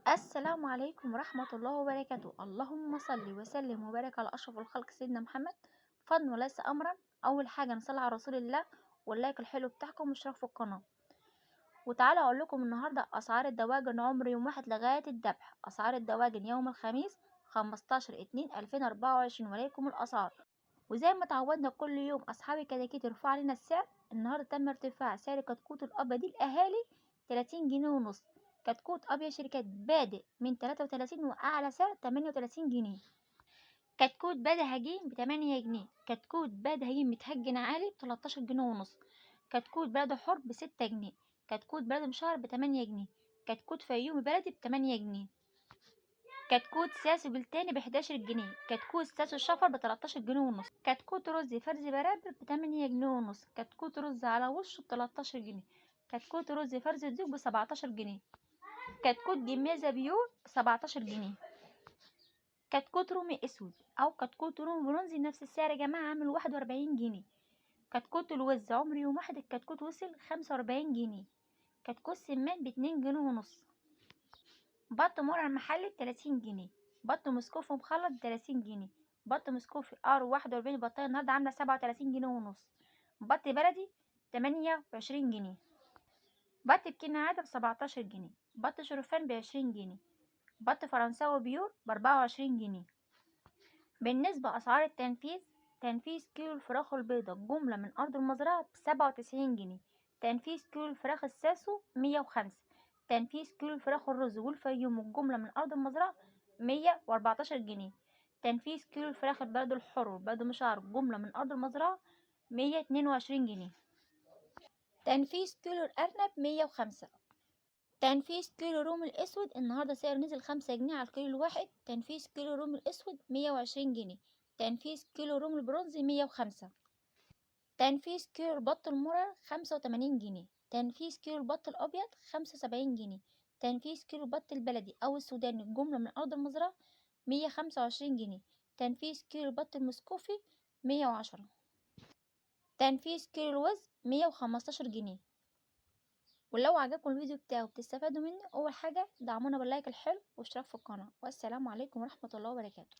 السلام عليكم ورحمة الله وبركاته. اللهم صل وسلم وبارك على أشرف الخلق سيدنا محمد. فضل وليس أمرا. أول حاجة نصلي على رسول الله واللايك الحلو بتاعكم واشتراك في القناة. وتعالى أقول لكم النهاردة أسعار الدواجن عمر يوم واحد لغاية الذبح. أسعار الدواجن يوم الخميس 15/2/2024 وليكم الأسعار. وزي ما تعودنا كل يوم أصحاب الكتاكيت يرفعوا علينا السعر. النهاردة تم ارتفاع سعر كتكوت الأبيض الأهالي 30 جنيه ونص. كتكوت أبيض شركات بادئ من 33 وأعلى سعر 38 جنيه. كتكوت بادئ هجين ب8 جنيه. كتكوت بادئ هجين متهجن عالي ب13 جنيه ونص. كتكوت بلدي حر ب6 جنيه. كتكوت بلدي مشهر ب8 جنيه. كتكوت فيومي بلدي ب8 جنيه. كتكوت ساسو بلتاني ب11 جنيه. كتكوت ساسو شفر ب13 جنيه ونص. كتكوت رز فرز برابر ب8 جنيه ونص. كتكوت رز على وشه ب13 جنيه. كتكوت رز فرز ديك ب17 جنيه. كتكوت جميزة بيور ب17 جنيه. كتكوت رومي اسود او كتكوت رومي برونزي نفس السعر يا جماعة، عامل 41 جنيه. كتكوت الوز عمر يوم واحد الكتكوت وصل 45 جنيه. كتكوت سمان ب2 جنيه ونص. بط مرعى محلي ب30 جنيه. بط مسكوفي مخلط ب30 جنيه. بط مسكوفي R41 بطاية النهاردة عاملة 37 جنيه ونص. بط بلدي 28 جنيه. بط بكينة عادة ب17 جنيه. بط شرفان ب20 جنيه. بط فرنساوي بيور ب24 جنيه. بالنسبة أسعار التنفيذ، تنفيذ كيلو الفراخ البيضة الجملة من أرض المزرعة ب97 جنيه. تنفيذ كيلو الفراخ الساسو 105. تنفيذ كيلو الفراخ الرز والفيوم الجملة من أرض المزرعة 114 جنيه. تنفيذ كيلو الفراخ البلد الحر والبلد مشعر الجملة من أرض المزرعة 122 جنيه. تنفيذ كيلو الأرنب 105. تنفيذ كيلو رومي الأسود النهاردة سعر نزل 5 جنيه على الكيلو الواحد. تنفيذ كيلو رومي الأسود 120 جنيه. تنفيذ كيلو رومي البرونزي 105. تنفيذ كيلو البط المرر 85 جنيه. تنفيذ كيلو البط الأبيض 75 جنيه. تنفيذ كيلو البط البلدي أو السوداني الجملة من أرض المزرعة 125 جنيه. تنفيذ كيلو البط المسكوفي 110. تنفيذ كيلو الوز 115 جنيه. ولو عجبكم الفيديو بتاعي وبتستفادوا منه، اول حاجه دعمونا باللايك الحلو واشتراك في القناه، والسلام عليكم ورحمه الله وبركاته.